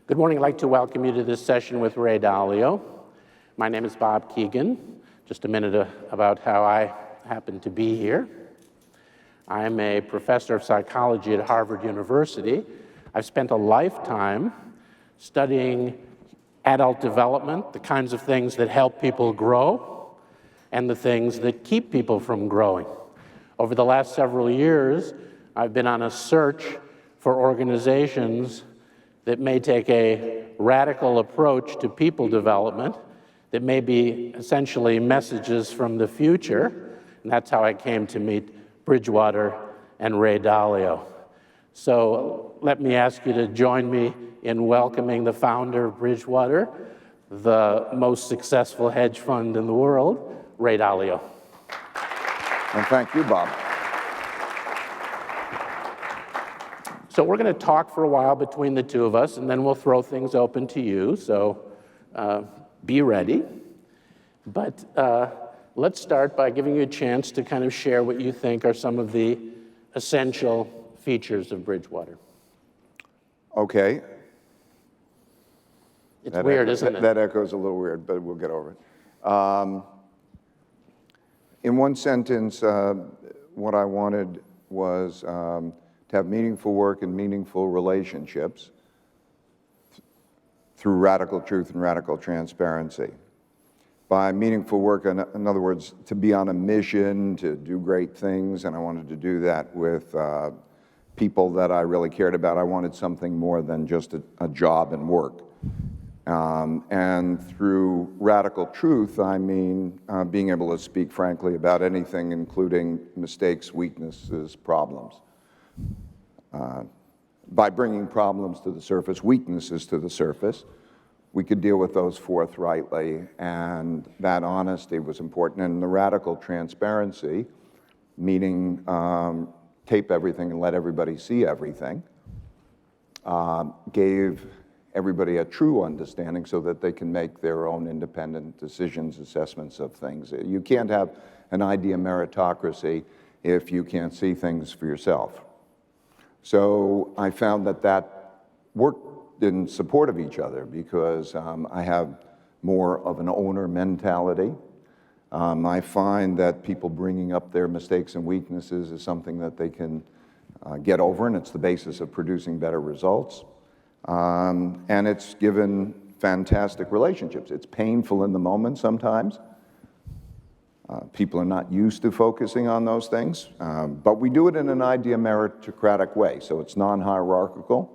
Good morning. I'd like to welcome you to this session with Ray Dalio. My name is Bob Kegan. Just a minute about how I happen to be here. I'm a professor of psychology at Harvard University. I've spent a lifetime studying adult development, the kinds of things that help people grow, and the things that keep people from growing. Over the last several years, I've been on a search for organizations that may take a radical approach to people development, that may be essentially messages from the future, and that's how I came to meet Bridgewater and Ray Dalio. So let me ask you to join me in welcoming the founder of Bridgewater, the most successful hedge fund in the world, Ray Dalio. And thank you, Bob. So we're going to talk for a while between the two of us, and then we'll throw things open to you, so be ready. But let's start by giving you a chance to kind of share what you think are some of the essential features of Bridgewater. Okay. It's weird, isn't it? That echoes a little weird, but we'll get over it. In one sentence, what I wanted was to have meaningful work and meaningful relationships through radical truth and radical transparency. By meaningful work, in other words, to be on a mission, to do great things, and I wanted to do that with people that I really cared about. I wanted something more than just a job and work. And through radical truth, I mean being able to speak frankly about anything, including mistakes, weaknesses, problems. By bringing problems to the surface, weaknesses to the surface, we could deal with those forthrightly, and that honesty was important. And the radical transparency, meaning tape everything and let everybody see everything, gave everybody a true understanding so that they can make their own independent decisions, assessments of things. You can't have an idea meritocracy if you can't see things for yourself. So I found that worked in support of each other because I have more of an owner mentality. I find that people bringing up their mistakes and weaknesses is something that they can get over, and it's the basis of producing better results. And it's given fantastic relationships. It's painful in the moment sometimes. People are not used to focusing on those things, but we do it in an idea meritocratic way, so it's non-hierarchical,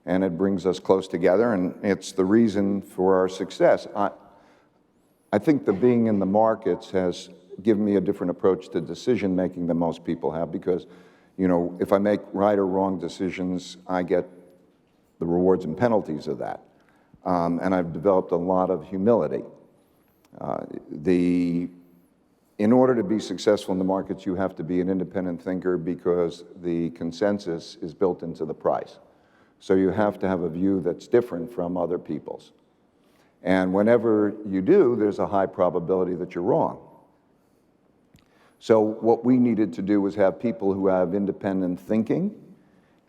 and it brings us close together, and it's the reason for our success. I think that being in the markets has given me a different approach to decision-making than most people have, because, you know, if I make right or wrong decisions, I get the rewards and penalties of that, and I've developed a lot of humility. In order to be successful in the markets, you have to be an independent thinker because the consensus is built into the price. So you have to have a view that's different from other people's. And whenever you do, there's a high probability that you're wrong. So what we needed to do was have people who have independent thinking,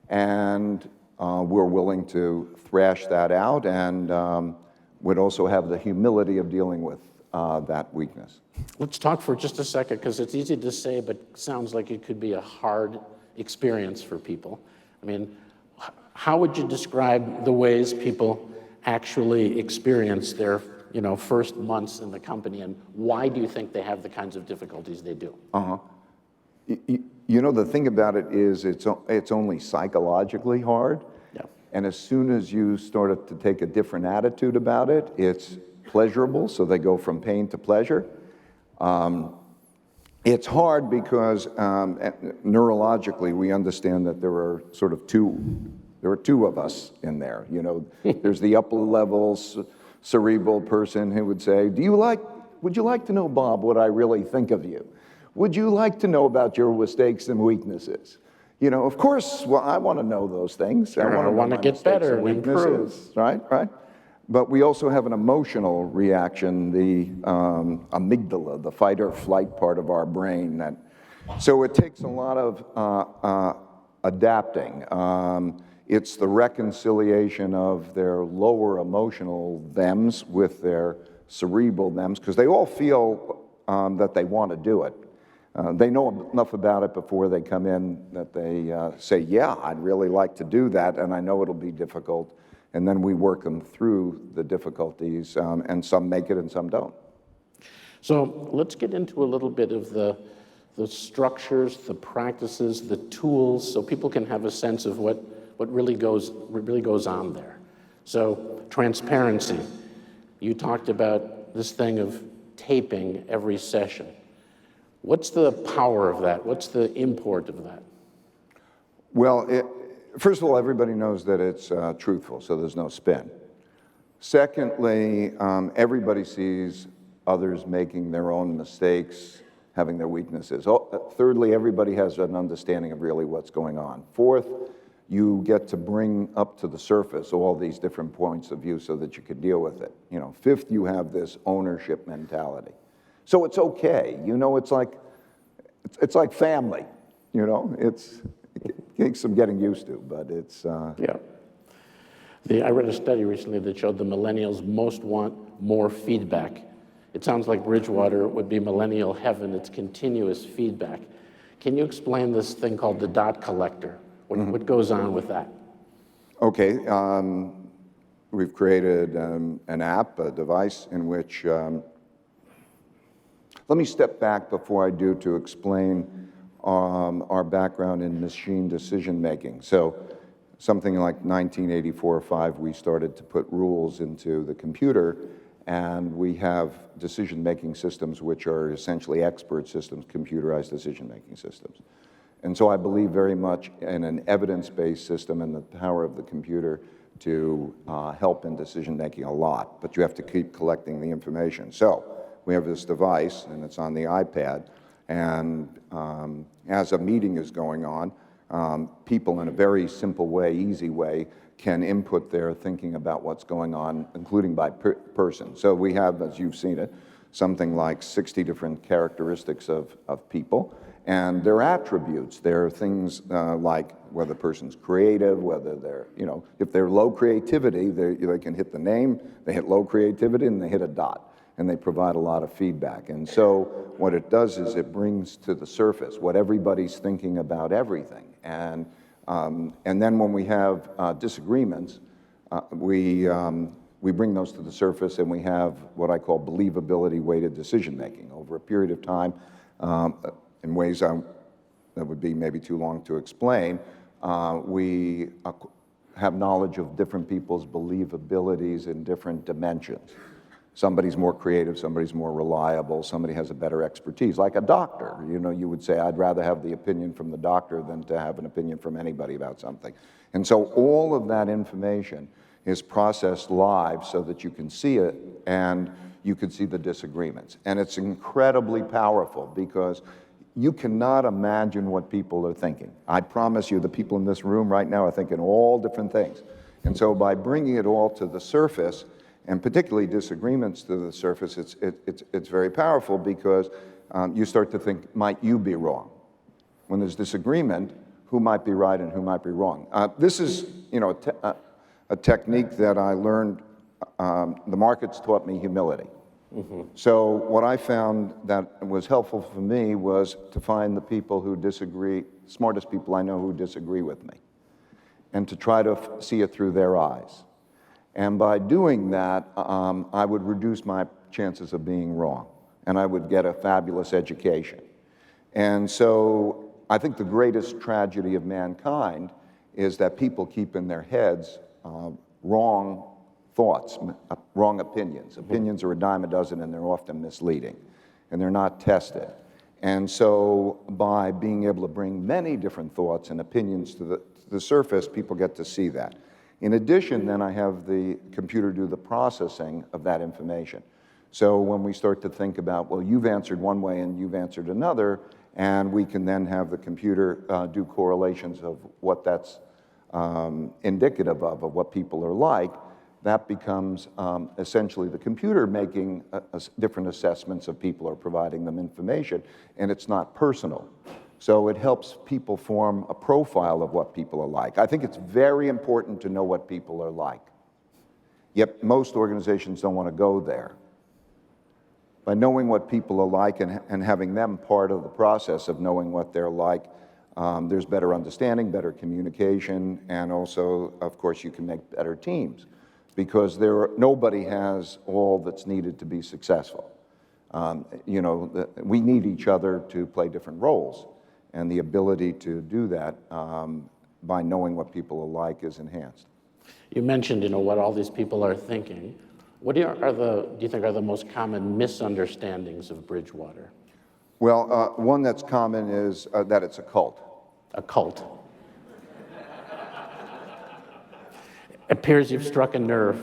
and we're willing to thrash that out, and would also have the humility of dealing with that weakness. Let's talk for just a second, because it's easy to say, but sounds like it could be a hard experience for people. I mean, how would you describe the ways people actually experience their, first months in the company, and why do you think they have the kinds of difficulties they do? The thing about it is it's only psychologically hard. Yeah. And as soon as you start to take a different attitude about it, it's pleasurable, so they go from pain to pleasure. It's hard because neurologically we understand that there are two of us in there. There's the upper levels cerebral person who would say, would you like to know, Bob, what I really think of you? Would you like to know about your mistakes and weaknesses? Of course, well, I want to know those things. Sure, I want to get better and improve. Right. But we also have an emotional reaction, the amygdala, the fight or flight part of our brain. So it takes a lot of adapting. It's the reconciliation of their lower emotional thems with their cerebral thems, because they all feel that they want to do it. They know enough about it before they come in that they say, yeah, I'd really like to do that, and I know it'll be difficult. And then we work them through the difficulties, and some make it and some don't. So let's get into a little bit of the structures, the practices, the tools, so people can have a sense of what really goes on there. So transparency. You talked about this thing of taping every session. What's the power of that? What's the import of that? Well, first of all, everybody knows that it's truthful, so there's no spin. Secondly, everybody sees others making their own mistakes, having their weaknesses. Thirdly, everybody has an understanding of really what's going on. Fourth, you get to bring up to the surface all these different points of view so that you can deal with it. Fifth, you have this ownership mentality. So it's okay. It's like family. It takes some getting used to, but it's... Yeah. I read a study recently that showed the millennials most want more feedback. It sounds like Bridgewater would be millennial heaven. It's continuous feedback. Can you explain this thing called the dot collector? What goes on with that? Okay. We've created an app, a device in which... Let me step back before I do to explain our background in machine decision making. So something like 1984 or 5, we started to put rules into the computer, and we have decision-making systems which are essentially expert systems, computerized decision-making systems. And so I believe very much in an evidence-based system and the power of the computer to help in decision-making a lot, but you have to keep collecting the information. So we have this device, and it's on the iPad, and as a meeting is going on, people in a very simple way, easy way, can input their thinking about what's going on, including by person. So we have, as you've seen it, something like 60 different characteristics of people, and their attributes. There are things like whether the person's creative, whether they're, if they're low creativity, they can hit the name, they hit low creativity, and they hit a dot, and they provide a lot of feedback. And so what it does is it brings to the surface what everybody's thinking about everything. And then when we have disagreements, we bring those to the surface, and we have what I call believability-weighted decision-making. Over a period of time, in ways that would be maybe too long to explain, we have knowledge of different people's believabilities in different dimensions. Somebody's more creative, somebody's more reliable, somebody has a better expertise. Like a doctor, you would say, I'd rather have the opinion from the doctor than to have an opinion from anybody about something. And so all of that information is processed live so that you can see it and you can see the disagreements. And it's incredibly powerful because you cannot imagine what people are thinking. I promise you, the people in this room right now are thinking all different things. And so by bringing it all to the surface, and particularly disagreements to the surface, it's very powerful because you start to think, might you be wrong? When there's disagreement, who might be right and who might be wrong? This is a technique that I learned, the markets taught me humility. Mm-hmm. So what I found that was helpful for me was to find the people who disagree, smartest people I know who disagree with me, and to try to see it through their eyes. And by doing that, I would reduce my chances of being wrong, and I would get a fabulous education. And so I think the greatest tragedy of mankind is that people keep in their heads wrong thoughts, wrong opinions. Opinions are a dime a dozen, and they're often misleading, and they're not tested. And so by being able to bring many different thoughts and opinions to the surface, people get to see that. In addition, then I have the computer do the processing of that information. So when we start to think about, well, you've answered one way and you've answered another, and we can then have the computer do correlations of what that's indicative of what people are like, that becomes essentially the computer making different assessments of people or providing them information, and it's not personal. So it helps people form a profile of what people are like. I think it's very important to know what people are like. Yet most organizations don't want to go there. By knowing what people are like and having them part of the process of knowing what they're like, there's better understanding, better communication, and also, of course, you can make better teams because nobody has all that's needed to be successful. We need each other to play different roles, and the ability to do that by knowing what people are like is enhanced. You mentioned, what all these people are thinking. What do you think are the most common misunderstandings of Bridgewater? Well, one that's common is that it's a cult. A cult. It appears you've struck a nerve.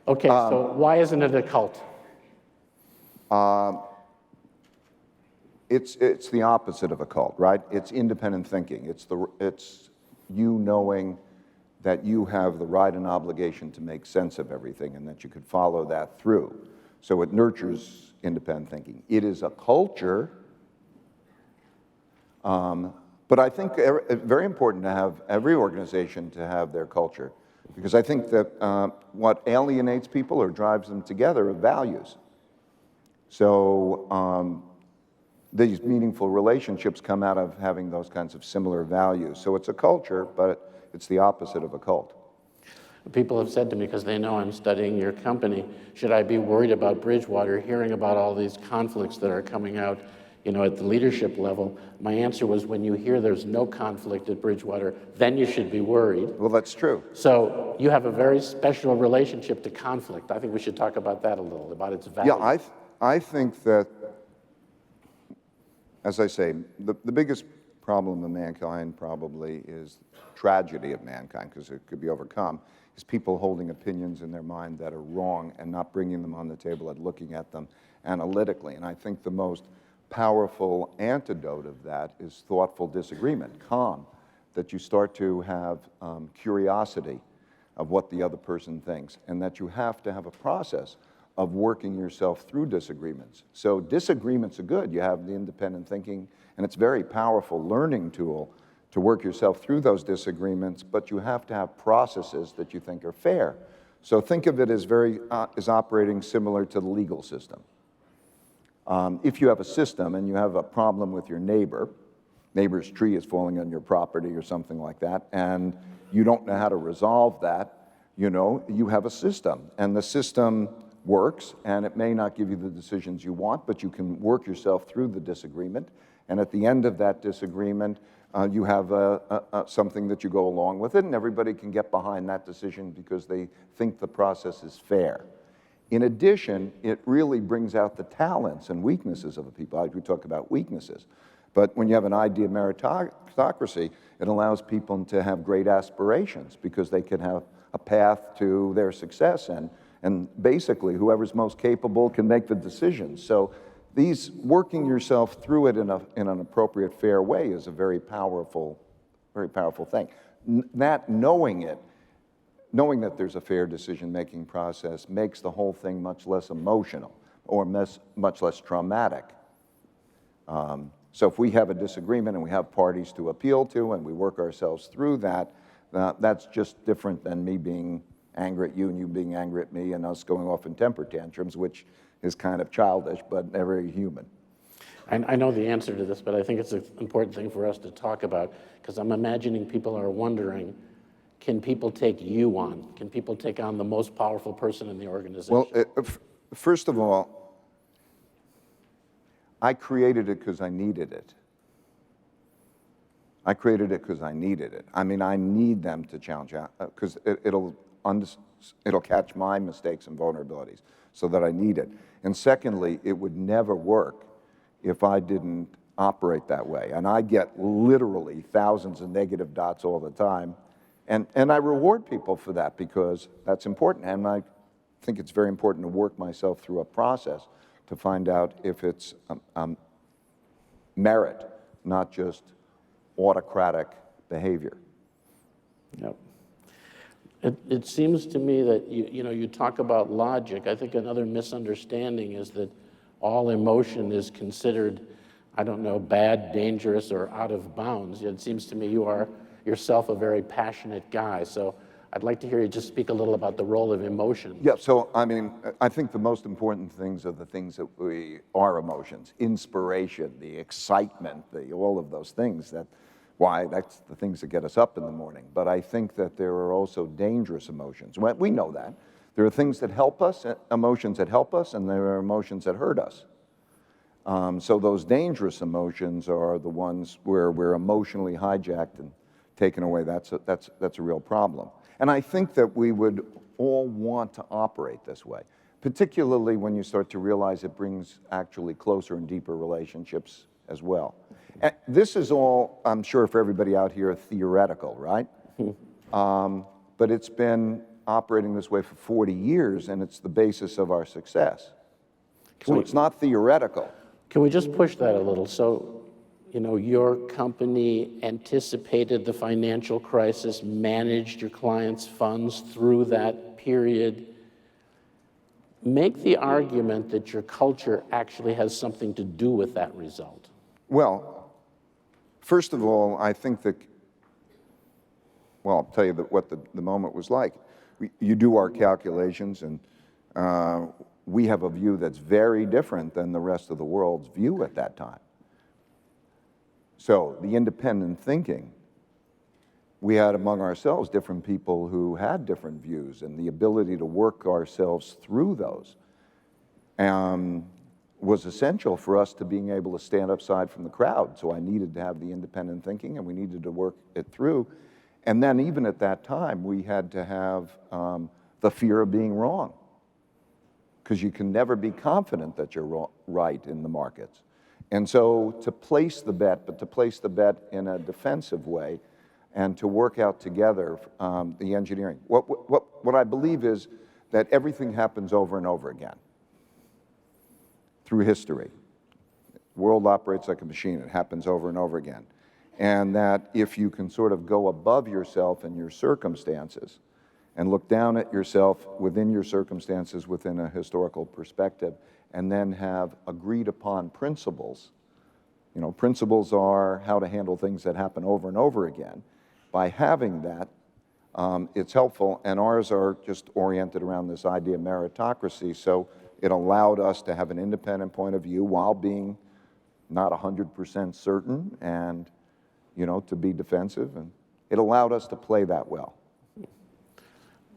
Okay, so why isn't it a cult? It's the opposite of a cult, right? It's independent thinking. It's you knowing that you have the right and obligation to make sense of everything and that you could follow that through. So it nurtures independent thinking. It is a culture, but I think it's very important to have every organization to have their culture, because I think that what alienates people or drives them together are values. So these meaningful relationships come out of having those kinds of similar values. So it's a culture, but it's the opposite of a cult. People have said to me, because they know I'm studying your company, should I be worried about Bridgewater, hearing about all these conflicts that are coming out, at the leadership level? My answer was, when you hear there's no conflict at Bridgewater, then you should be worried. Well, that's true. So you have a very special relationship to conflict. I think we should talk about that a little, about its value. Yeah, I think that, as I say, the biggest problem of mankind probably is tragedy of mankind, because it could be overcome, is people holding opinions in their mind that are wrong and not bringing them on the table and looking at them analytically. And I think the most powerful antidote of that is thoughtful disagreement, calm, that you start to have curiosity of what the other person thinks, and that you have to have a process of working yourself through disagreements. So disagreements are good. You have the independent thinking, and it's a very powerful learning tool to work yourself through those disagreements, but you have to have processes that you think are fair. So think of it as as operating similar to the legal system. If you have a system and you have a problem with your neighbor's tree is falling on your property or something like that, and you don't know how to resolve that, you have a system, and the system works, and it may not give you the decisions you want, but you can work yourself through the disagreement, and at the end of that disagreement, you have something that you go along with it, and everybody can get behind that decision because they think the process is fair. In addition, it really brings out the talents and weaknesses of the people. We talk about weaknesses, but when you have an idea of meritocracy, it allows people to have great aspirations because they can have a path to their success, and basically whoever's most capable can make the decisions. So these working yourself through it in an appropriate, fair way is a very powerful thing. Knowing that there's a fair decision-making process makes the whole thing much less emotional or much less traumatic. So if we have a disagreement and we have parties to appeal to and we work ourselves through that, that's just different than me being angry at you and you being angry at me and us going off in temper tantrums, which is kind of childish, but very human. I know the answer to this, but I think it's an important thing for us to talk about, because I'm imagining people are wondering, can people take you on? Can people take on the most powerful person in the organization? Well, first of all, I created it because I needed it. I created it because I needed it. I mean, I need them to challenge out, because it'll catch my mistakes and vulnerabilities, so that I need it. And secondly, it would never work if I didn't operate that way. And I get literally thousands of negative dots all the time. And I reward people for that because that's important. And I think it's very important to work myself through a process to find out if it's merit, not just autocratic behavior. Yep. It seems to me that you talk about logic. I think another misunderstanding is that all emotion is considered I don't know, bad, dangerous, or out of bounds. It seems to me you are yourself a very passionate guy. So I'd like to hear you just speak a little about the role of emotion. Yeah, so I mean, I think the most important things are the things that are emotions, inspiration, the excitement, all of those things that's the things that get us up in the morning. But I think that there are also dangerous emotions. We know that. There are things that help us, emotions that help us, and there are emotions that hurt us. So those dangerous emotions are the ones where we're emotionally hijacked and taken away. That's a real problem. And I think that we would all want to operate this way, particularly when you start to realize it brings actually closer and deeper relationships as well. And this is all, I'm sure, for everybody out here, theoretical, right? But it's been operating this way for 40 years, and it's the basis of our success. So it's not theoretical. Can we just push that a little? So, you know, your company anticipated the financial crisis, managed your clients' funds through that period. Make the argument that your culture actually has something to do with that result. Well, first of all, I think that, well, I'll tell you what the moment was like. You do our calculations, and we have a view that's very different than the rest of the world's view at that time. So the independent thinking, we had among ourselves different people who had different views, and the ability to work ourselves through those was essential for us to being able to stand aside from the crowd. So I needed to have the independent thinking, and we needed to work it through. And then even at that time, we had to have the fear of being wrong, because you can never be confident that you're right in the markets. And so to place the bet, but to place the bet in a defensive way, and to work out together the engineering. What I believe is that everything happens over and over again through history. The world operates like a machine. It happens over and over again. And that if you can sort of go above yourself and your circumstances and look down at yourself within your circumstances within a historical perspective, and then have agreed upon principles. You know, principles are how to handle things that happen over and over again. By having that, it's helpful, and ours are just oriented around this idea of meritocracy, so it allowed us to have an independent point of view while being not 100% certain, and, you know, to be defensive, and it allowed us to play that well.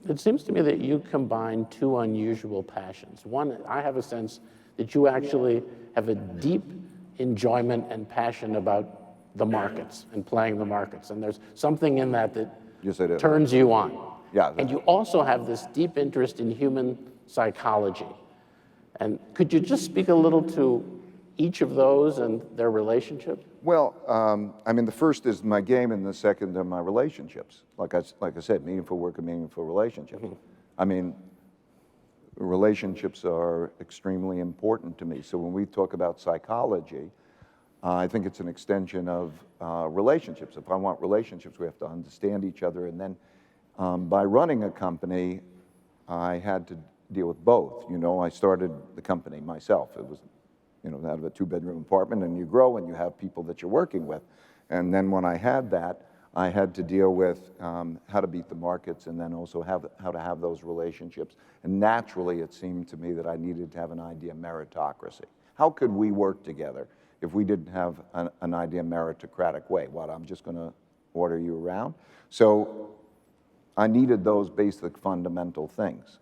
It seems to me that you combine two unusual passions. One, I have a sense that you actually have a deep enjoyment and passion about the markets and playing the markets. And there's something in that Yes, I do. turns you on. Yeah. And you also have this deep interest in human psychology. And could you just speak a little to each of those and their relationship? Well, I mean, the first is my game, and the second are my relationships. Like I said, meaningful work and meaningful relationships. I mean, relationships are extremely important to me. So when we talk about psychology, I think it's an extension of relationships. If I want relationships, we have to understand each other. And then by running a company, I had to deal with both. You know, I started the company myself. It was, you know, out of a 2-bedroom apartment, and you grow and you have people that you're working with. And then when I had that, I had to deal with how to beat the markets, and then also how to have those relationships. And naturally, it seemed to me that I needed to have an idea of meritocracy. How could we work together if we didn't have an idea of meritocratic way? What, I'm just going to order you around? So I needed those basic fundamental things.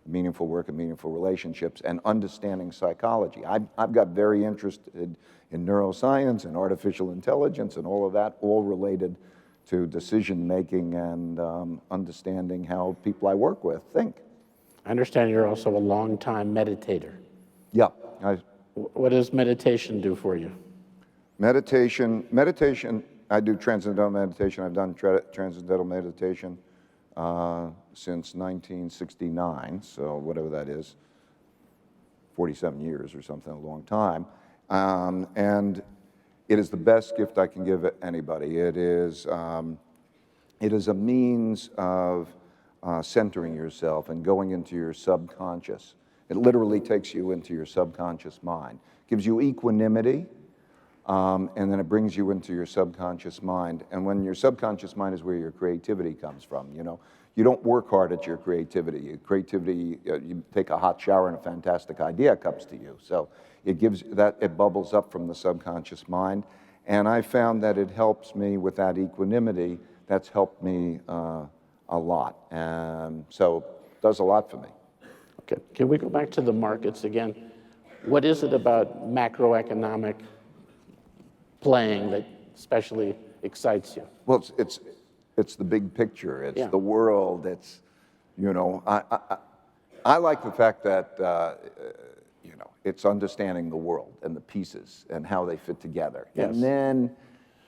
Meaningful work and meaningful relationships, and understanding psychology. I've got very interested in neuroscience and artificial intelligence and all of that, all related to decision making and understanding how people I work with think. I understand you're also a long-time meditator. Yeah. What does meditation do for you? Meditation, I do transcendental meditation. I've done transcendental meditation since 1969, so whatever that is, 47 years or something, a long time. And it is the best gift I can give anybody. It is a means of centering yourself and going into your subconscious. It literally takes you into your subconscious mind. Gives you equanimity, and then it brings you into your subconscious mind. And when your subconscious mind is where your creativity comes from, you know. You don't work hard at your creativity. Creativity, you take a hot shower and a fantastic idea comes to you. So it gives that, it bubbles up from the subconscious mind. And I found that it helps me with that equanimity. That's helped me a lot. And so it does a lot for me. Okay, can we go back to the markets again? What is it about macroeconomic playing that especially excites you? Well, it's the big picture. It's the world. It's, you know, I like the fact that, you know, it's understanding the world and the pieces and how they fit together. Yes. And then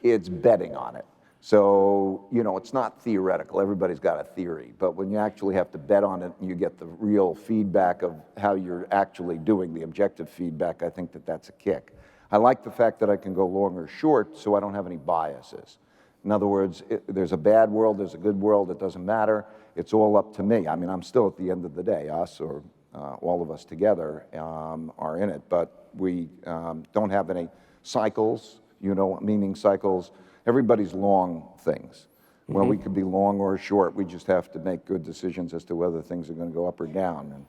it's betting on it. So, you know, it's not theoretical. Everybody's got a theory. But when you actually have to bet on it and you get the real feedback of how you're actually doing, the objective feedback, I think that that's a kick. I like the fact that I can go long or short so I don't have any biases. In other words, there's a bad world, there's a good world, it doesn't matter. It's all up to me. I mean, I'm still at the end of the day, us or all of us together are in it, but we don't have any cycles, you know, meaning cycles. Everybody's long things. Well, we could be long or short. We just have to make good decisions as to whether things are going to go up or down. And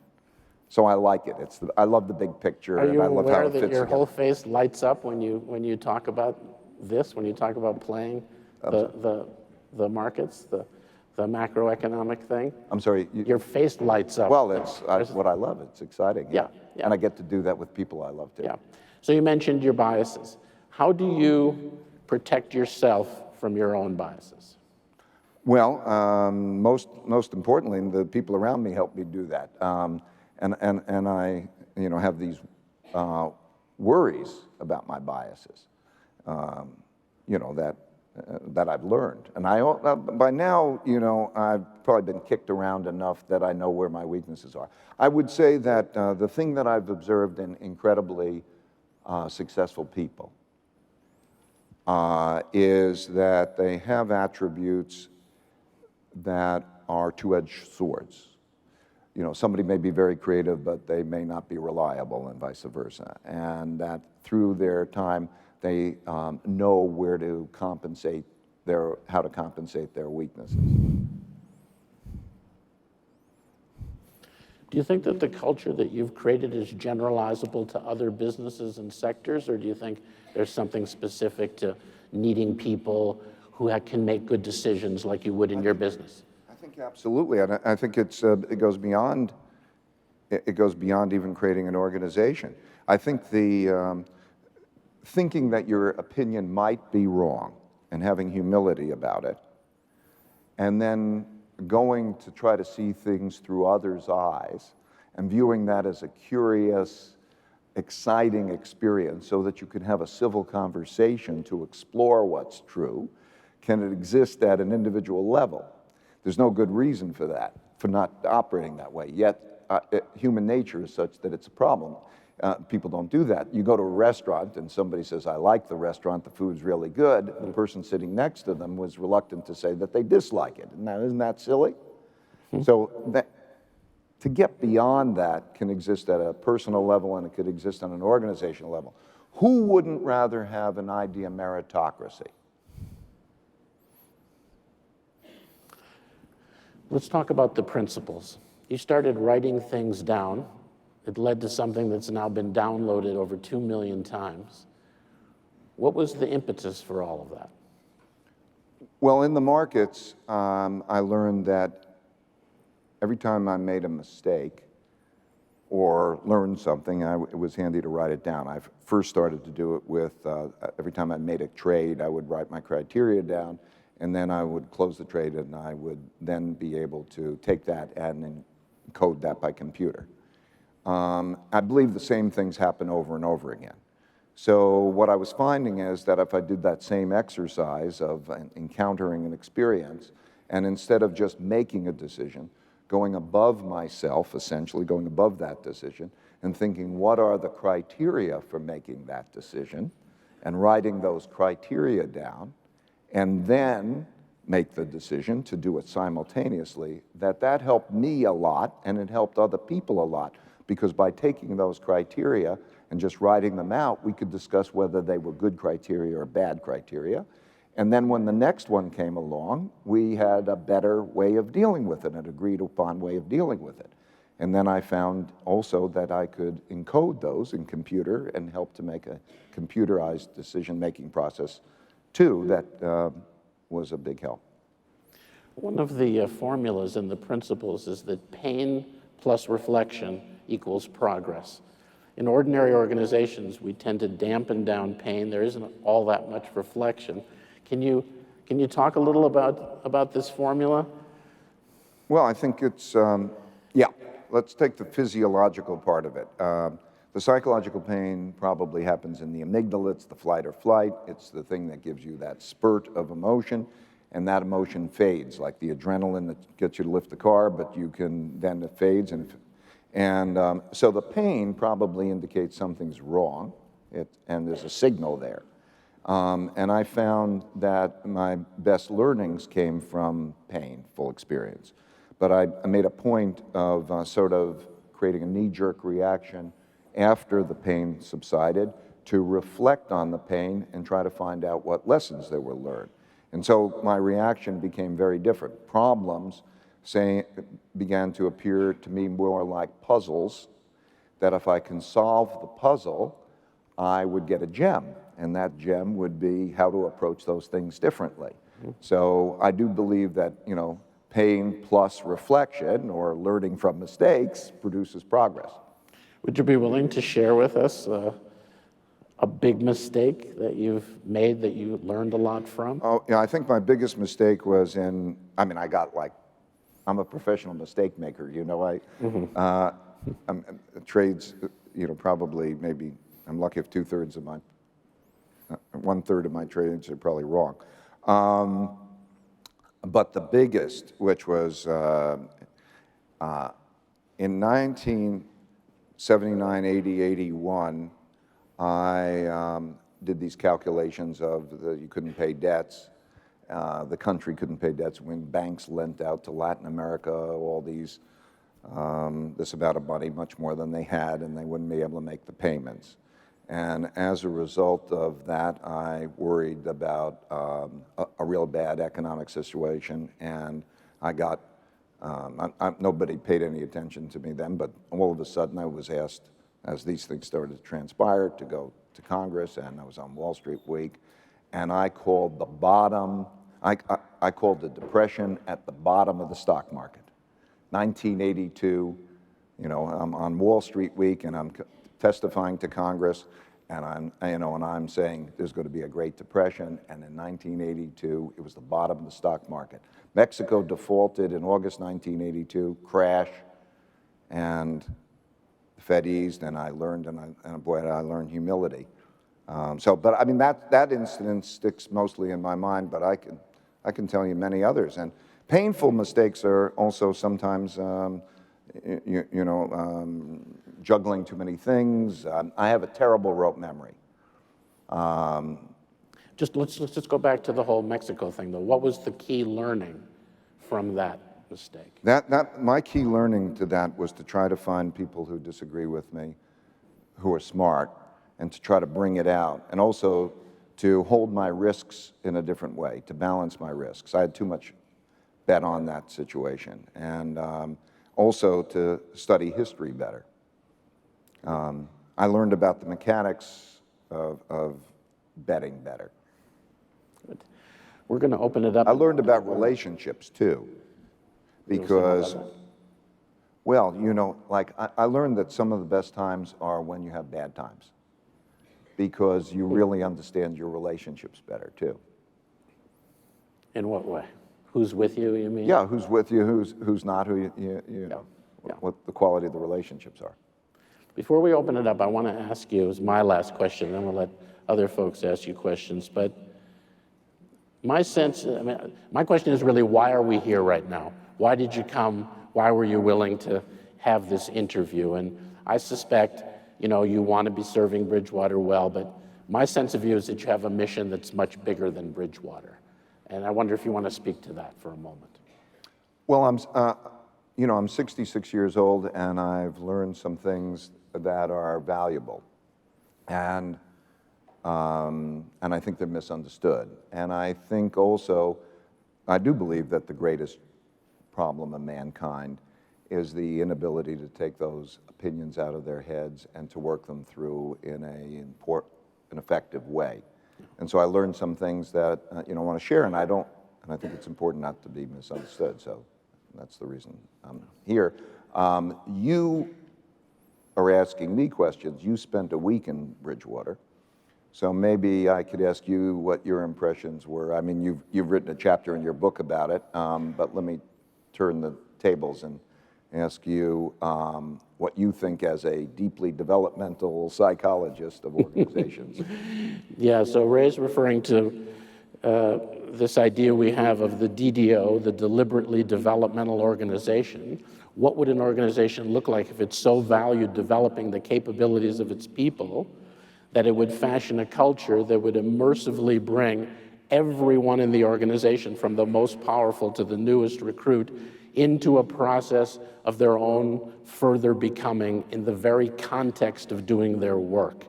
so I like it. I love the big picture, Are and you I love how aware it that fits your together. whole face lights up when you talk about this, when you talk about playing the markets, the macroeconomic thing? I'm sorry. Your face lights up. Well, it's what I love. It's exciting. Yeah. And I get to do that with people I love too. Yeah. So you mentioned your biases. How do you protect yourself from your own biases? Well, most importantly, the people around me help me do that. And I, you know, have these worries about my biases, you know, that I've learned. And by now, you know, I've probably been kicked around enough that I know where my weaknesses are. I would say that the thing that I've observed in incredibly successful people is that they have attributes that are two-edged swords. You know, somebody may be very creative, but they may not be reliable, and vice versa. And that through their time, they know where to compensate how to compensate their weaknesses. Do you think that the culture that you've created is generalizable to other businesses and sectors, or do you think there's something specific to needing people who can make good decisions like you would in your business? I think absolutely, and I think it goes beyond even creating an organization. I think the thinking that your opinion might be wrong and having humility about it, and then going to try to see things through others' eyes and viewing that as a curious, exciting experience so that you can have a civil conversation to explore what's true, can it exist at an individual level? There's no good reason for that, for not operating that way. Yet, human nature is such that it's a problem. People don't do that. You go to a restaurant and somebody says, I like the restaurant, the food's really good. The person sitting next to them was reluctant to say that they dislike it. Isn't that silly? So to get beyond that can exist at a personal level and it could exist on an organizational level. Who wouldn't rather have an idea meritocracy? Let's talk about the principles. You started writing things down. It led to something that's now been downloaded over 2 million times. What was the impetus for all of that? Well, in the markets, I learned that every time I made a mistake or learned something, it was handy to write it down. I first started to do it with, every time I made a trade, I would write my criteria down, and then I would close the trade, and I would then be able to take that and encode that by computer. I believe the same things happen over and over again. So what I was finding is that if I did that same exercise of encountering an experience, and instead of just making a decision, going above myself, essentially going above that decision, and thinking what are the criteria for making that decision, and writing those criteria down, and then make the decision to do it simultaneously, that helped me a lot, and it helped other people a lot. because by taking those criteria and just writing them out, we could discuss whether they were good criteria or bad criteria. And then when the next one came along, we had a better way of dealing with it, an agreed upon way of dealing with it. And then I found also that I could encode those in computer and help to make a computerized decision-making process too. That was a big help. One of the formulas and the principles is that pain plus reflection equals progress. In ordinary organizations, we tend to dampen down pain. There isn't all that much reflection. Can you talk a little about this formula? Well, I think it's, yeah, let's take the physiological part of it. The psychological pain probably happens in the amygdala. It's the flight or flight. It's the thing that gives you that spurt of emotion, and that emotion fades, like the adrenaline that gets you to lift the car, but then it fades. And so the pain probably indicates something's wrong, and there's a signal there. And I found that my best learnings came from painful experience. But I made a point of sort of creating a knee-jerk reaction after the pain subsided to reflect on the pain and try to find out what lessons there were learned. And so my reaction became very different. Problems began to appear to me more like puzzles, that if I can solve the puzzle, I would get a gem, and that gem would be how to approach those things differently. So I do believe that, pain plus reflection or learning from mistakes produces progress. Would you be willing to share with us a big mistake that you've made that you learned a lot from? Oh, yeah, I think my biggest mistake was I'm a professional mistake maker, trades, probably maybe, I'm lucky if 1/3 of my trades are probably wrong. But the biggest, which was in 1979, 80, 81, I did these calculations of you couldn't pay debts. The country couldn't pay debts when banks lent out to Latin America all this amount of money, much more than they had, and they wouldn't be able to make the payments. And as a result of that, I worried about a real bad economic situation, and I got, nobody paid any attention to me then, but all of a sudden I was asked, as these things started to transpire, to go to Congress, and I was on Wall Street Week, and I called the bottom, I called the depression at the bottom of the stock market. 1982, I'm on Wall Street Week, and I'm testifying to Congress, and I'm saying there's going to be a Great Depression, and in 1982, it was the bottom of the stock market. Mexico defaulted in August 1982, crash, and the Fed eased, and I learned, and boy, I learned humility. That incident sticks mostly in my mind, but I can tell you many others, and painful mistakes are also sometimes, juggling too many things. I have a terrible rote memory. Let's just go back to the whole Mexico thing, though. What was the key learning from that mistake? My key learning to that was to try to find people who disagree with me, who are smart, and to try to bring it out, and also to hold my risks in a different way, to balance my risks. I had too much bet on that situation, and also to study history better. I learned about the mechanics of betting better. Good. We're going to open it up. I learned about relationships too, because, well, I learned that some of the best times are when you have bad times, because you really understand your relationships better too. In what way? Who's with you, you mean? Yeah, who's with you, who's not, what the quality of the relationships are. Before we open it up, I want to ask you, as my last question, then we'll let other folks ask you questions, but my sense, my question is really, why are we here right now? Why did you come? Why were you willing to have this interview? And I suspect, you want to be serving Bridgewater well, but my sense of you is that you have a mission that's much bigger than Bridgewater. And I wonder if you want to speak to that for a moment. Well, you know, I'm 66 years old, and I've learned some things that are valuable. And I think they're misunderstood. And I think also, I do believe that the greatest problem of mankind is the inability to take those opinions out of their heads and to work them through in an effective way. And so I learned some things that I want to share, and I think it's important not to be misunderstood. So that's the reason I'm here. You are asking me questions. You spent a week in Bridgewater. So maybe I could ask you what your impressions were. I mean, you've written a chapter in your book about it, but let me turn the tables and ask you what you think as a deeply developmental psychologist of organizations. Yeah, so Ray's referring to this idea we have of the DDO, the deliberately developmental organization. What would an organization look like if it so valued developing the capabilities of its people that it would fashion a culture that would immersively bring everyone in the organization, from the most powerful to the newest recruit, into a process of their own further becoming in the very context of doing their work.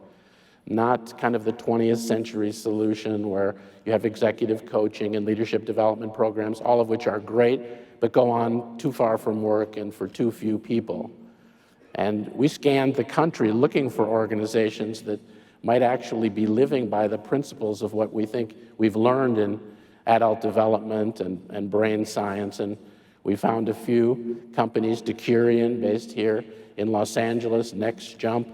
Not kind of the 20th century solution where you have executive coaching and leadership development programs, all of which are great, but go on too far from work and for too few people. And we scanned the country looking for organizations that might actually be living by the principles of what we think we've learned in adult development and brain science. And we found a few companies, Decurion, based here in Los Angeles, Next Jump,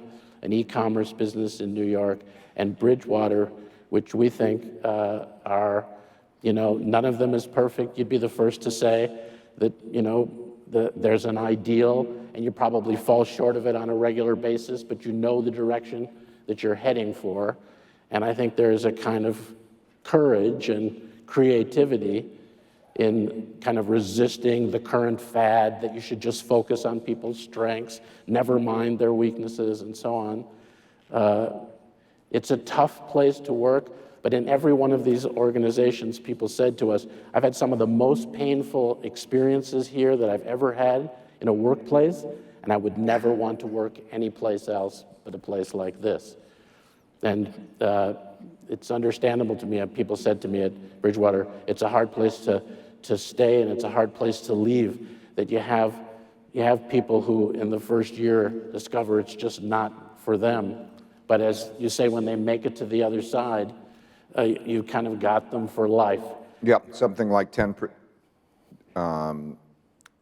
an e-commerce business in New York, and Bridgewater, which we think are, none of them is perfect. You'd be the first to say that, there's an ideal, and you probably fall short of it on a regular basis, but you know the direction that you're heading for. And I think there's a kind of courage and creativity in kind of resisting the current fad that you should just focus on people's strengths, never mind their weaknesses, and so on. It's a tough place to work, but in every one of these organizations, people said to us, I've had some of the most painful experiences here that I've ever had in a workplace, and I would never want to work anyplace else but a place like this. And it's understandable to me. People said to me at Bridgewater, it's a hard place to stay and it's a hard place to leave, that you have people who in the first year discover it's just not for them. But as you say, when they make it to the other side, you kind of got them for life. Yeah, something like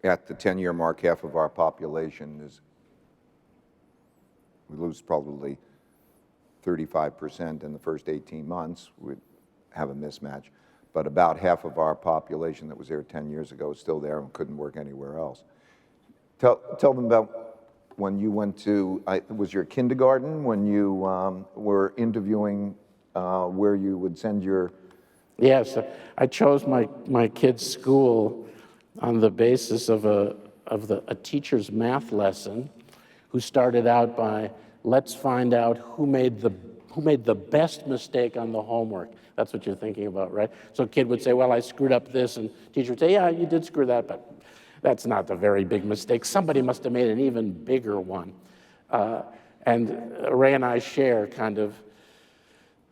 at the 10-year mark, half of our population we lose probably 35% in the first 18 months. We have a mismatch. But about half of our population that was there 10 years ago is still there and couldn't work anywhere else. Tell them about when you went to, was your kindergarten, when you were interviewing where you would send your... Yes, I chose my kid's school on the basis of a teacher's math lesson who started out by, let's find out who made the best mistake on the homework. That's what you're thinking about, right? So a kid would say, well, I screwed up this, and teacher would say, yeah, you did screw that, but that's not a very big mistake. Somebody must have made an even bigger one. And Ray and I share kind of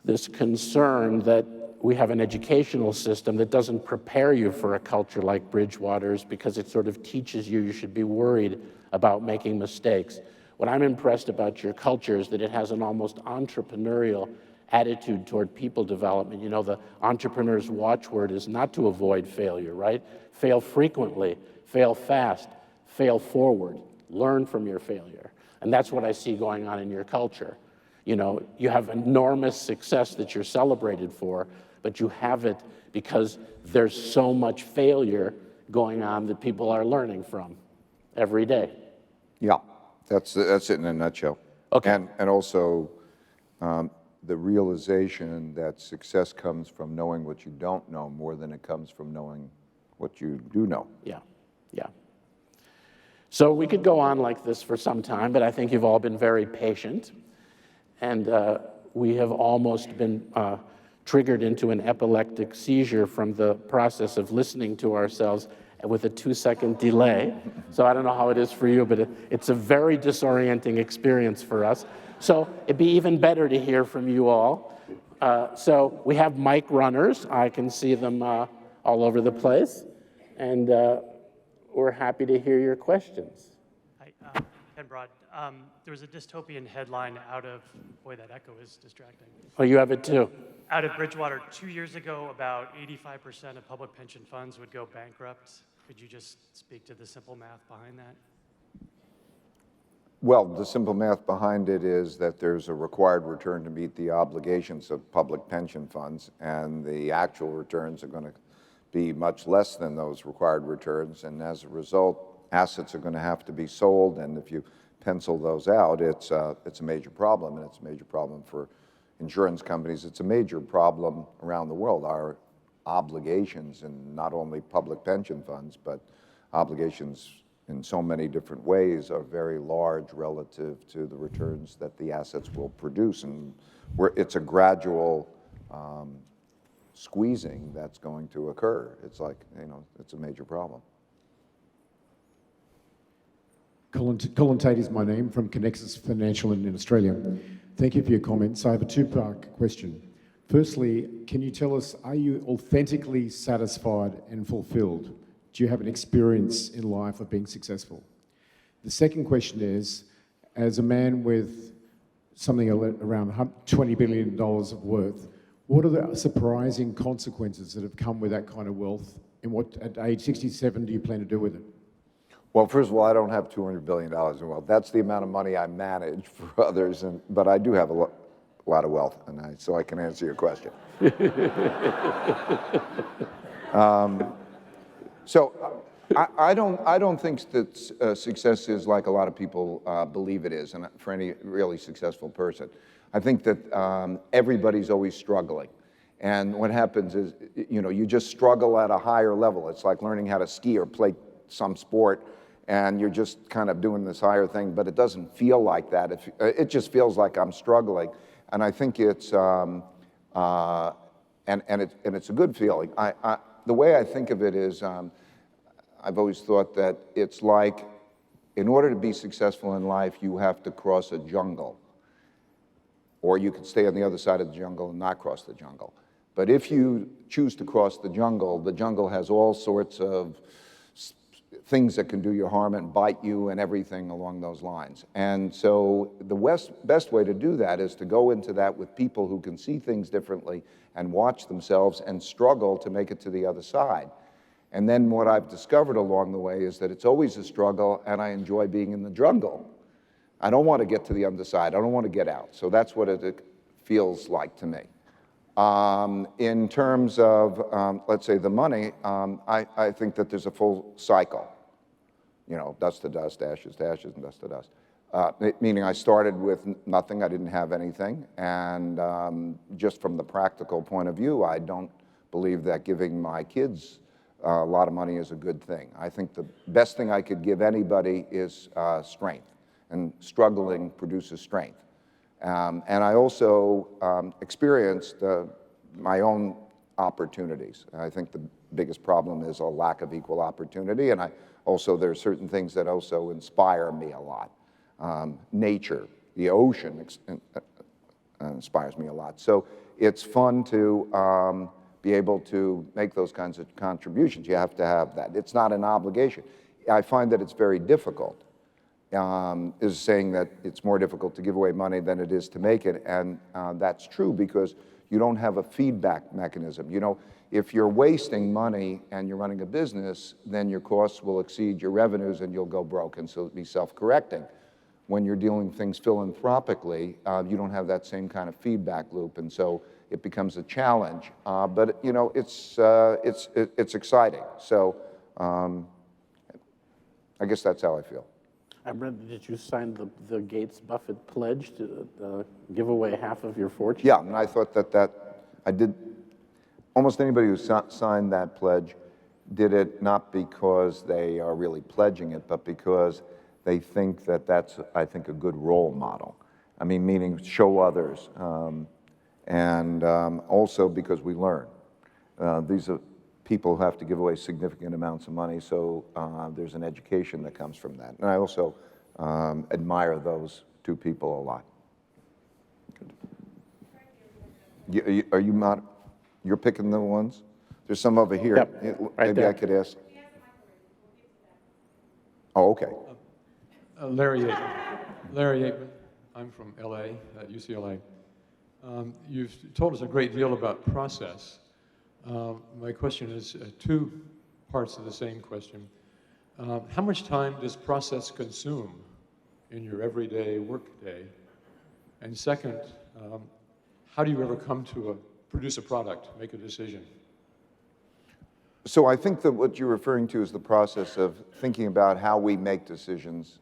this concern that we have an educational system that doesn't prepare you for a culture like Bridgewater's because it sort of teaches you should be worried about making mistakes. What I'm impressed about your culture is that it has an almost entrepreneurial attitude toward people development. You know, the entrepreneur's watchword is not to avoid failure, right? Fail frequently, fail fast, fail forward, learn from your failure. And that's what I see going on in your culture. You know, you have enormous success that you're celebrated for, but you have it because there's so much failure going on that people are learning from every day. Yeah, that's it in a nutshell. Okay. And also the realization that success comes from knowing what you don't know more than it comes from knowing what you do know. Yeah, yeah. So we could go on like this for some time, but I think you've all been very patient. And we have almost been triggered into an epileptic seizure from the process of listening to ourselves with a 2-second delay. So I don't know how it is for you, but it's a very disorienting experience for us. So it'd be even better to hear from you all. So we have mic runners. I can see them all over the place. And we're happy to hear your questions. Hi, Ken Broad. There was a dystopian headline out of, boy, that echo is distracting. Oh, you have it too? Out of Bridgewater 2 years ago, about 85% of public pension funds would go bankrupt. Could you just speak to the simple math behind that? Well, the simple math behind it is that there's a required return to meet the obligations of public pension funds, and the actual returns are going to be much less than those required returns, and as a result, assets are going to have to be sold, and if you pencil those out, it's a major problem, and it's a major problem for insurance companies. It's a major problem around the world. Our obligations in not only public pension funds, but obligations in so many different ways are very large relative to the returns that the assets will produce. And it's a gradual squeezing that's going to occur. It's like, it's a major problem. Colin Tate is my name, from Connexus Financial in Australia. Thank you for your comments. I have a two-part question. Firstly, can you tell us, are you authentically satisfied and fulfilled? Do you have an experience in life of being successful? The second question is, as a man with something around $20 billion of worth, what are the surprising consequences that have come with that kind of wealth, and what, at age 67, do you plan to do with it? Well, first of all, I don't have $200 billion in wealth. That's the amount of money I manage for others, but I do have a lot of wealth, so I can answer your question. So I don't think that success is like a lot of people believe it is, and for any really successful person. I think that everybody's always struggling. And what happens is, you just struggle at a higher level. It's like learning how to ski or play some sport, and you're just kind of doing this higher thing, but it doesn't feel like that. It just feels like I'm struggling. And I think it's, and it's a good feeling. The way I think of it is, I've always thought that it's like, in order to be successful in life, you have to cross a jungle. Or you could stay on the other side of the jungle and not cross the jungle. But if you choose to cross the jungle has all sorts of things that can do you harm and bite you and everything along those lines. And so the best way to do that is to go into that with people who can see things differently and watch themselves and struggle to make it to the other side. And then what I've discovered along the way is that it's always a struggle, and I enjoy being in the jungle. I don't want to get to the underside. I don't want to get out. So that's what it feels like to me. In terms of, let's say, the money, I think that there's a full cycle. Dust to dust, ashes to ashes, and dust to dust. Meaning I started with nothing, I didn't have anything, and just from the practical point of view, I don't believe that giving my kids a lot of money is a good thing. I think the best thing I could give anybody is strength, and struggling produces strength. And I also experienced my own opportunities. I think the biggest problem is a lack of equal opportunity, and there are certain things that also inspire me a lot. Nature, the ocean inspires me a lot. So it's fun to be able to make those kinds of contributions. You have to have that. It's not an obligation. I find that it's very difficult. Is saying that it's more difficult to give away money than it is to make it, and that's true because you don't have a feedback mechanism. If you're wasting money and you're running a business, then your costs will exceed your revenues and you'll go broke, and so it'll be self-correcting. When you're dealing things philanthropically, you don't have that same kind of feedback loop, and so it becomes a challenge. But it's exciting. So I guess that's how I feel. I read that you signed the Gates-Buffett pledge to give away half of your fortune. Yeah, and I thought that I did. Almost anybody who signed that pledge did it not because they are really pledging it, but because they think that that's, I think, a good role model. I mean, meaning show others, and also because we learn. These are people have to give away significant amounts of money, so there's an education that comes from that. And I also admire those two people a lot. Are you not, you're picking the ones? There's some over here. Yep, right Maybe there. I could ask. Oh, okay. Larry Aikman. Larry Aikman. I'm from LA, at UCLA. You've told us a great deal about process. My question is two parts of the same question. How much time does process consume in your everyday work day? And second, how do you ever come to produce a product, make a decision? So I think that what you're referring to is the process of thinking about how we make decisions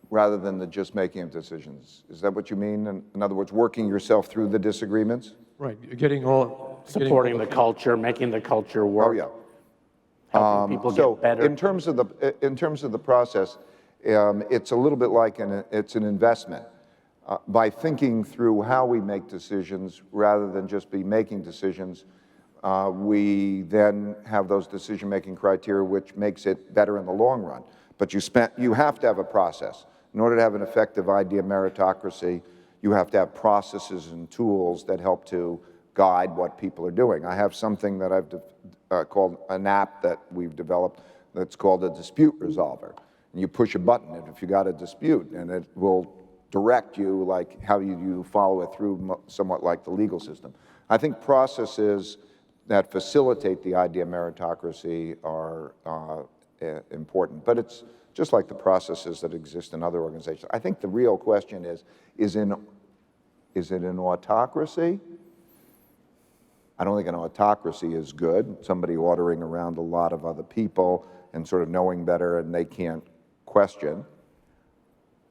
rather than the just making of decisions. Is that what you mean? In other words, working yourself through the disagreements? Right, Supporting the culture, making the culture work. Oh, yeah. Helping people get better. In terms of the process, it's a little bit like it's an investment. By thinking through how we make decisions rather than just be making decisions, we then have those decision-making criteria, which makes it better in the long run. But you have to have a process. In order to have an effective idea meritocracy, you have to have processes and tools that help to guide what people are doing. I have something that I've called an app that we've developed that's called a dispute resolver. And you push a button, and if you got a dispute, and it will direct you like how you follow it through, somewhat like the legal system. I think processes that facilitate the idea meritocracy are important, but it's just like the processes that exist in other organizations. I think the real question is it an autocracy? I don't think an autocracy is good, somebody ordering around a lot of other people and sort of knowing better and they can't question.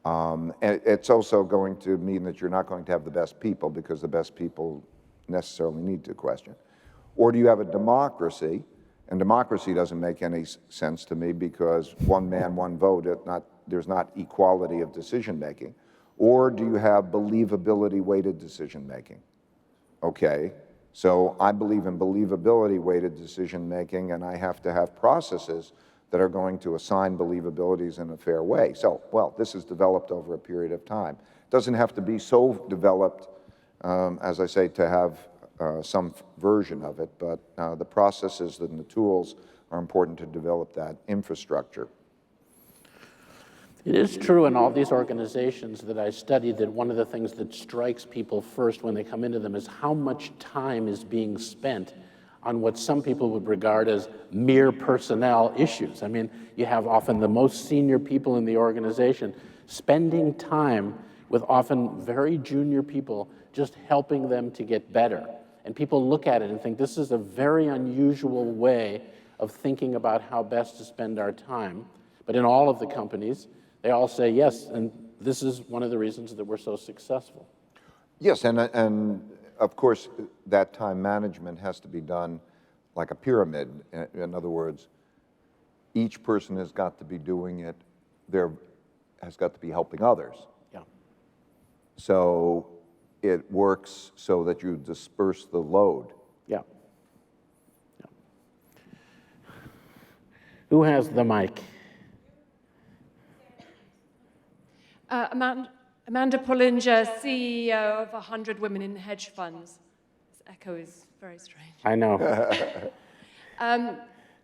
And it's also going to mean that you're not going to have the best people because the best people necessarily need to question. Or do you have a democracy? And democracy doesn't make any sense to me because one man, one vote, there's not equality of decision making. Or do you have believability weighted decision making? Okay, so I believe in believability weighted decision making, and I have to have processes that are going to assign believabilities in a fair way. So, well, this is developed over a period of time. It doesn't have to be so developed, as I say, to have some version of it, but the processes and the tools are important to develop that infrastructure. It is true in all these organizations that I studied that one of the things that strikes people first when they come into them is how much time is being spent on what some people would regard as mere personnel issues. I mean, you have often the most senior people in the organization spending time with often very junior people, just helping them to get better. And people look at it and think this is a very unusual way of thinking about how best to spend our time. But in all of the companies, they all say yes, and this is one of the reasons that we're so successful. Yes, and of course, that time management has to be done like a pyramid. In other words, each person has got to be doing it, has got to be helping others. Yeah. So it works so that you disperse the load. Yeah. Yeah. Who has the mic? Amanda Pullinger, CEO of 100 Women in Hedge Funds. This echo is very strange. I know.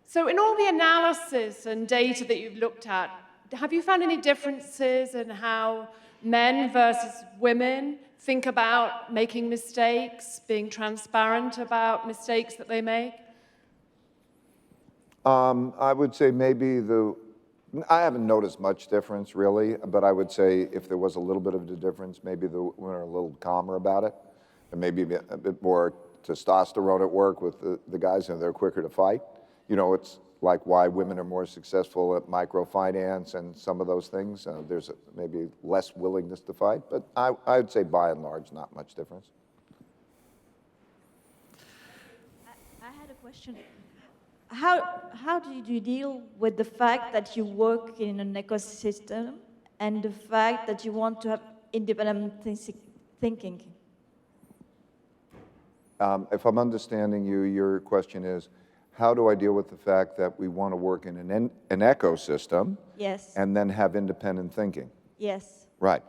So in all the analysis and data that you've looked at, have you found any differences in how men versus women think about making mistakes, being transparent about mistakes that they make? I would say maybe I haven't noticed much difference really, but I would say if there was a little bit of a difference, maybe the women are a little calmer about it, and maybe a bit more testosterone at work with the guys, and they're quicker to fight. You know, it's like why women are more successful at microfinance and some of those things. There's maybe less willingness to fight, but I would say by and large, not much difference. I had a question. How did you deal with the fact that you work in an ecosystem and the fact that you want to have independent thinking? If I'm understanding you, your question is, How do I deal with the fact that we want to work in an ecosystem Yes. and then have independent thinking? Yes. Right.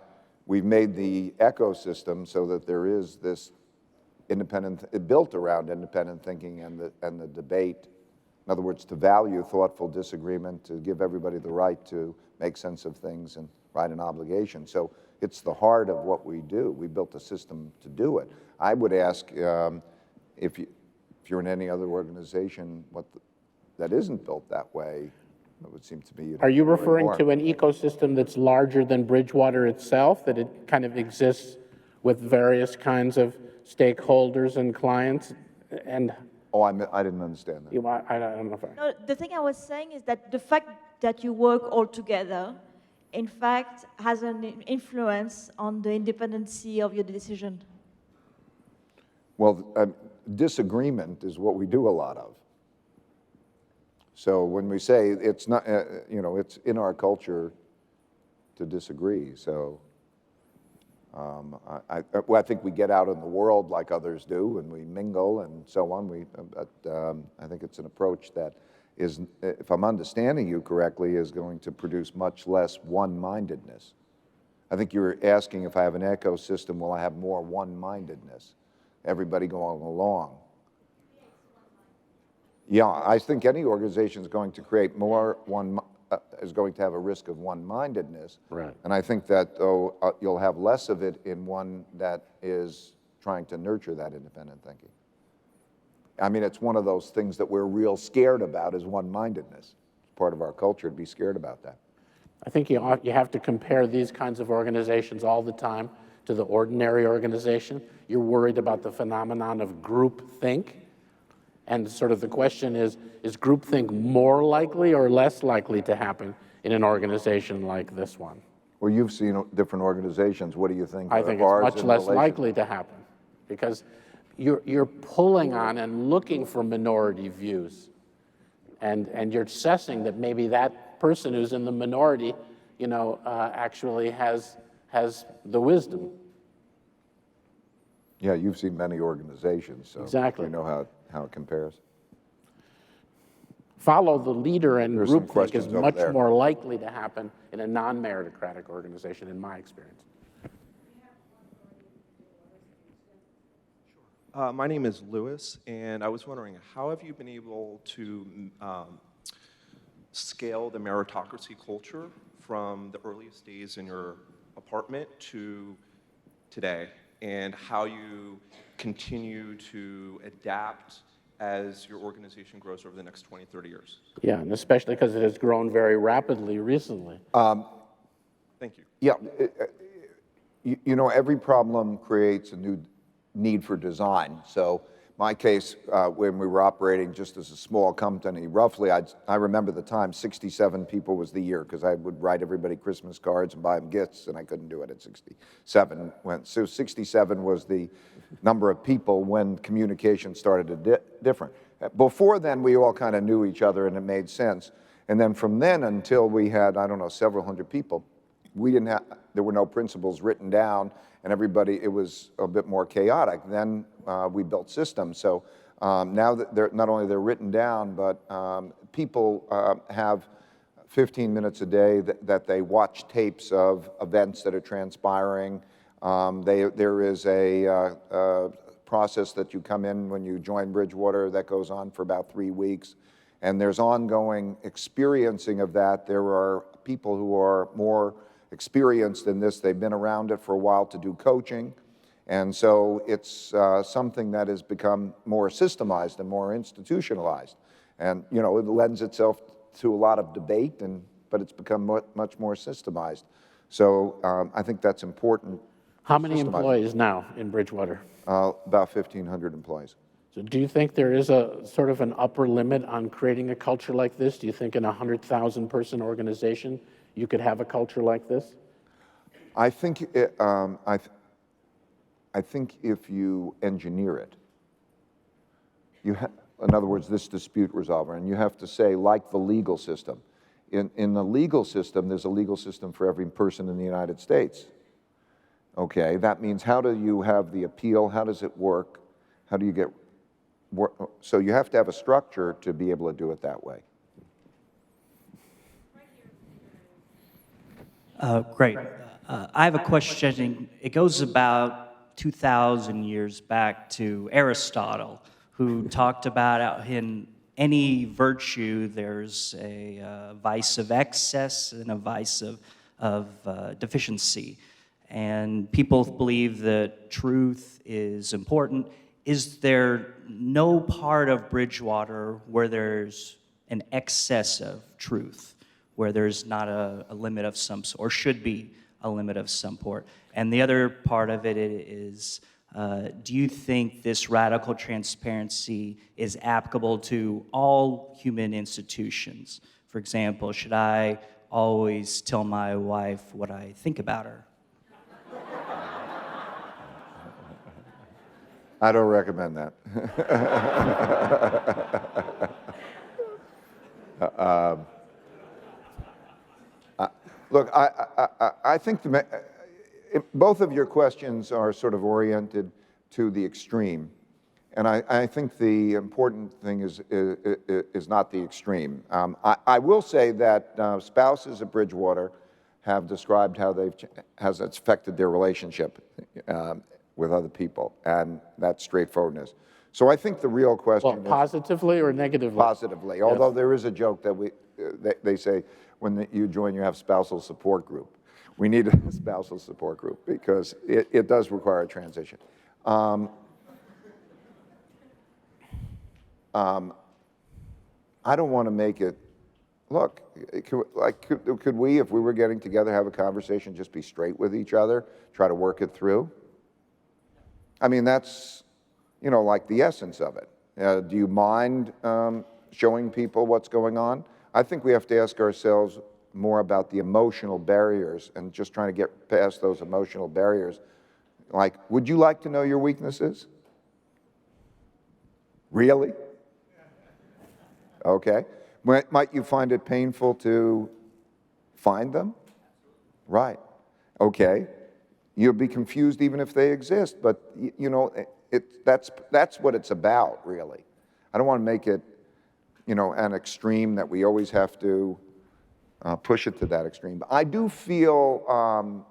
We've made the ecosystem so that there is this built around independent thinking and the debate. In other words, to value thoughtful disagreement, to give everybody the right to make sense of things and right and obligation. So it's the heart of what we do. We built a system to do it. I would ask if you're in any other organization that isn't built that way, it would seem to me you'd Are you have to learn referring more. to an ecosystem that's larger than Bridgewater itself, that it kind of exists with various kinds of stakeholders and clients? And Oh, I didn't understand that. I don't know if I... No, the thing I was saying is that the fact that you work all together, in fact, has an influence on the independency of your decision. Well, disagreement is what we do a lot of. So when we say it's not, it's in our culture to disagree. So I think we get out in the world like others do, and we mingle and so on. I think it's an approach that is, if I'm understanding you correctly, is going to produce much less one-mindedness. I think you're asking if I have an ecosystem, will I have more one-mindedness? Everybody going along. Yeah, I think any organization is going to create more is going to have a risk of one-mindedness. Right. And I think that, though, you'll have less of it in one that is trying to nurture that independent thinking. I mean, it's one of those things that we're real scared about is one-mindedness. It's part of our culture to be scared about that. I think you have to compare these kinds of organizations all the time to the ordinary organization. You're worried about the phenomenon of groupthink. And sort of the question is groupthink more likely or less likely to happen in an organization like this one? Well, you've seen different organizations. What do you think? I think it's much less likely to happen because you're pulling on and looking for minority views. And you're assessing that maybe that person who's in the minority, actually has the wisdom. Yeah, you've seen many organizations, so Exactly. you know how it compares. Follow the leader and There's some groupthink is questions over much there. more likely to happen in a non-meritocratic organization, in my experience. My name is Lewis, and I was wondering, how have you been able to scale the meritocracy culture from the earliest days in your apartment to today, and how you continue to adapt as your organization grows over the next 20, 30 years? Yeah, and especially because it has grown very rapidly recently. Thank you. Yeah, every problem creates a new need for design. So my case, when we were operating just as a small company, roughly, I remember the time, 67 people was the year, because I would write everybody Christmas cards and buy them gifts, and I couldn't do it at 67. So 67 was the number of people when communication started to different. Before then, we all kind of knew each other, and it made sense. And then from then until we had, I don't know, several hundred people, there were no principles written down, and it was a bit more chaotic. Then we built systems. So now that not only they're written down, but people have 15 minutes a day that they watch tapes of events that are transpiring. There is a process that you come in when you join Bridgewater that goes on for about 3 weeks. And there's ongoing experiencing of that. There are people who are more experienced in this. They've been around it for a while to do coaching. And so it's something that has become more systemized and more institutionalized. And, it lends itself to a lot of debate, but it's become much more systemized. So I think that's important. How many employees now in Bridgewater? About 1,500 employees. So do you think there is a sort of an upper limit on creating a culture like this? Do you think in a 100,000 person organization you could have a culture like this? I think I think if you engineer it, in other words, this dispute resolver, and you have to say, like the legal system. In the legal system, there's a legal system for every person in the United States. Okay, that means how do you have the appeal? How does it work? How do you get so you have to have a structure to be able to do it that way. Great. I have a question. It goes about 2,000 years back to Aristotle, who talked about in any virtue there's a vice of excess and a vice of deficiency. And people believe that truth is important. Is there no part of Bridgewater where there's an excess of truth, where there's not a limit of some sort, or should be a limit of some sort? And the other part of it is, do you think this radical transparency is applicable to all human institutions? For example, should I always tell my wife what I think about her? I don't recommend that. Look, I think both of your questions are sort of oriented to the extreme. And I think the important thing is not the extreme. I will say that spouses at Bridgewater have described how it's affected their relationship with other people, and that straightforwardness. So I think the real question is positively or negatively? positively. Although there is a joke that they say when you join, you have spousal support group. We need a spousal support group because it does require a transition. I don't want to make it, look, could we, if we were getting together, have a conversation, just be straight with each other, try to work it through? I mean, that's, like the essence of it. Do you mind showing people what's going on? I think we have to ask ourselves more about the emotional barriers and just trying to get past those emotional barriers. Like, would you like to know your weaknesses? Really? Okay. Might you find it painful to find them? Right. Okay. You'll be confused even if they exist, but that's what it's about, really. I don't want to make it, an extreme that we always have to push it to that extreme. But I do feel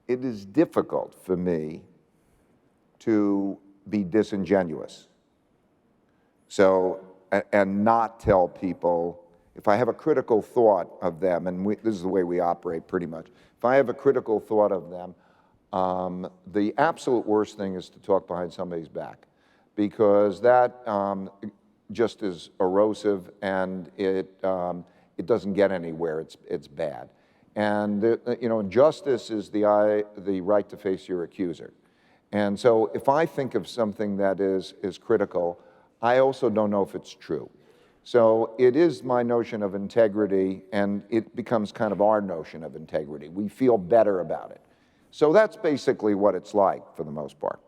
it is difficult for me to be disingenuous. So, and not tell people, if I have a critical thought of them, and this is the way we operate pretty much, if I have a critical thought of them, the absolute worst thing is to talk behind somebody's back, because that just is erosive, and it doesn't get anywhere. It's bad. And justice is the right to face your accuser. And so if I think of something that is critical, I also don't know if it's true. So it is my notion of integrity, and it becomes kind of our notion of integrity. We feel better about it. So that's basically what it's like for the most part.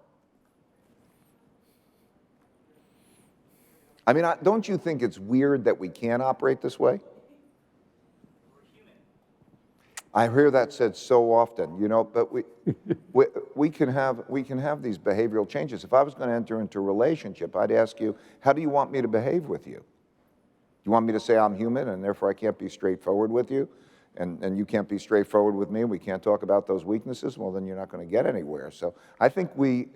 I mean, don't you think it's weird that we can't operate this way? I hear that said so often, but we can have these behavioral changes. If I was going to enter into a relationship, I'd ask you, how do you want me to behave with you? You want me to say I'm human and therefore I can't be straightforward with you, and you can't be straightforward with me, and we can't talk about those weaknesses? Well, then you're not going to get anywhere. So I think we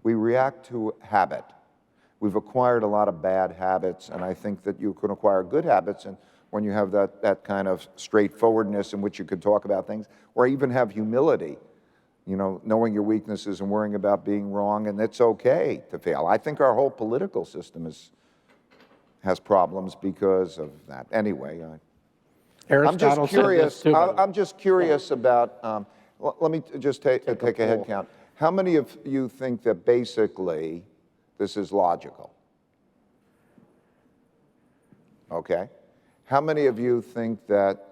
react to habit. We've acquired a lot of bad habits, and I think that you can acquire good habits and when you have that kind of straightforwardness in which you could talk about things, or even have humility, knowing your weaknesses and worrying about being wrong, and it's okay to fail. I think our whole political system has problems because of that. Anyway, I'm just curious. I'm just curious about. Let me just take a head count. How many of you think that basically this is logical? Okay. How many of you think that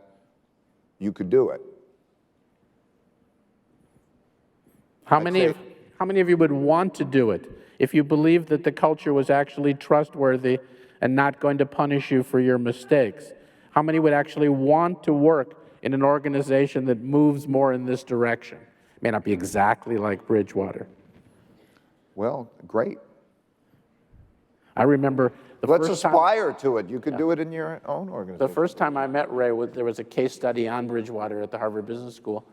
you could do it? How many of you would want to do it if you believed that the culture was actually trustworthy and not going to punish you for your mistakes? How many would actually want to work in an organization that moves more in this direction? It may not be exactly like Bridgewater. Well, great. I remember Let's aspire to it. You could do it in your own organization. The first time I met Ray, there was a case study on Bridgewater at the Harvard Business School,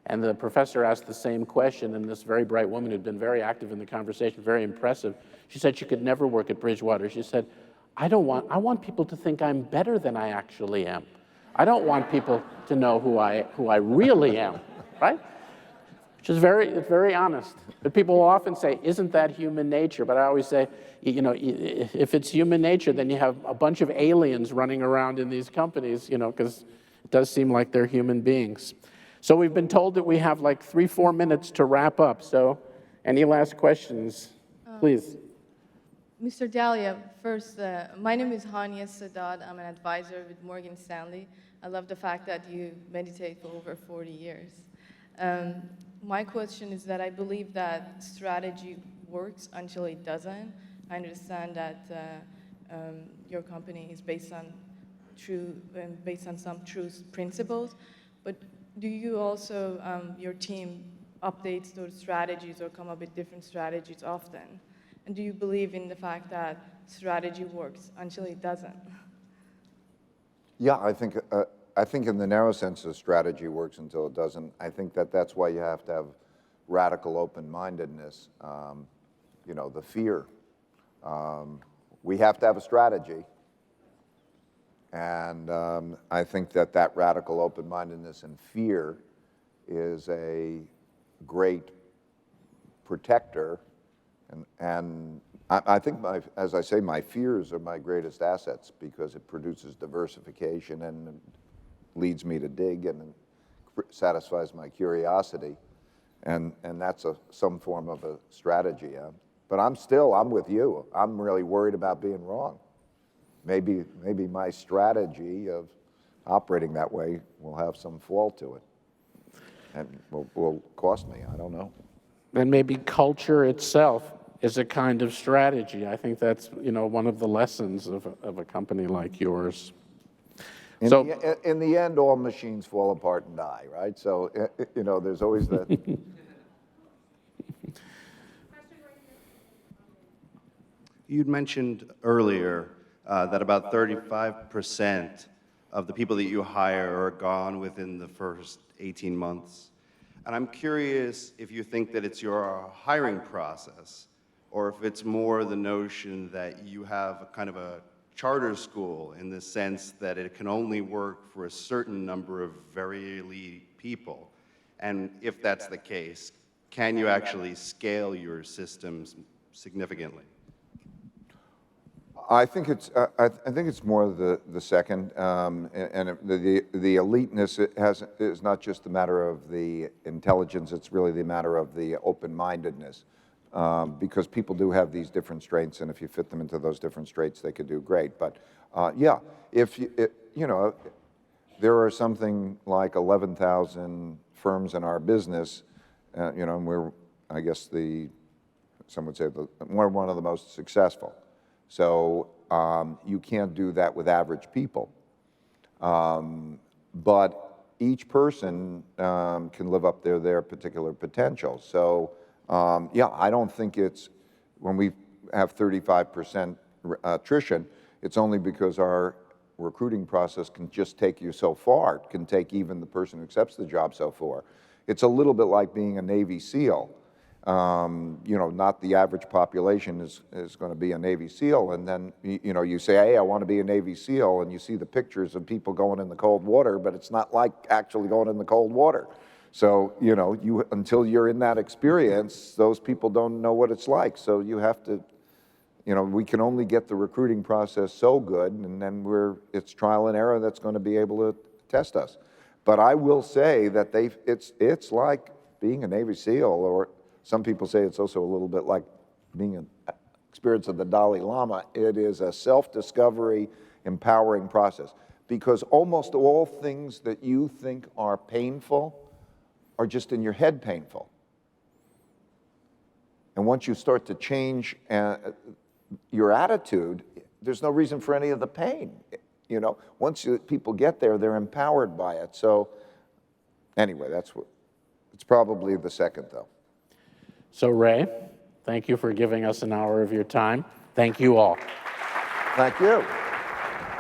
and the professor asked the same question, and this very bright woman who'd been very active in the conversation, very impressive, she said she could never work at Bridgewater. She said, I want people to think I'm better than I actually am. I don't want people to know who I really am, right? Which is very honest. But people will often say, isn't that human nature? But I always say, you know, if it's human nature, then you have a bunch of aliens running around in these companies, you know, because it does seem like they're human beings. So we've been told that we have like 3-4 minutes to wrap up. So any last questions, please? Mr. Dalio, first, my name is Hania Sadat. I'm an advisor with Morgan Stanley. I love the fact that you meditate for over 40 years. My question is that I believe that strategy works until it doesn't. I understand that your company is based on some true principles, but do you also, your team updates those strategies or come up with different strategies often? And do you believe in the fact that strategy works until it doesn't? Yeah, I think in the narrow sense, the strategy works until it doesn't. I think that's why you have to have radical open-mindedness. You know, the fear. We have to have a strategy. And I think that radical open-mindedness and fear is a great protector. And I think, as I say, my fears are my greatest assets because it produces diversification and leads me to dig and satisfies my curiosity. And that's some form of a strategy. But I'm with you. I'm really worried about being wrong. Maybe my strategy of operating that way will have some flaw to it and will cost me. I don't know. And maybe culture itself is a kind of strategy. I think that's, you know, one of the lessons of a company like yours. In the end, all machines fall apart and die, right? So, you know, there's always that. You'd mentioned earlier that about 35% of the people that you hire are gone within the first 18 months. And I'm curious if you think that it's your hiring process, or if it's more the notion that you have a kind of a charter school in the sense that it can only work for a certain number of very elite people. And if that's the case, can you actually scale your systems significantly? I think it's more the second, and the eliteness is not just a matter of the intelligence; it's really the matter of the open-mindedness, because people do have these different strengths, and if you fit them into those different strengths, they could do great. But yeah, if you know, there are something like 11,000 firms in our business, you know, and we're, I guess some would say we're one of the most successful. So you can't do that with average people. But each person can live up to their particular potential. So yeah, I don't think it's, when we have 35% attrition, it's only because our recruiting process can just take you so far. It can take even the person who accepts the job so far. It's a little bit like being a Navy SEAL. You know, not the average population is going to be a Navy SEAL, and then, you know, you say, hey, I want to be a Navy SEAL, and you see the pictures of people going in the cold water, but it's not like actually going in the cold water. So, you know, until you're in that experience, those people don't know what it's like. So you have to, you know, we can only get the recruiting process so good, and then it's trial and error that's going to be able to test us. But I will say that it's like being a Navy SEAL, or some people say it's also a little bit like being an experience of the Dalai Lama. It is a self-discovery, empowering process, because almost all things that you think are painful are just in your head painful. And once you start to change your attitude, there's no reason for any of the pain. You know, once people get there, they're empowered by it. So anyway, it's probably the second, though. So Ray, Thank you for giving us an hour of your time. Thank you all. Thank you.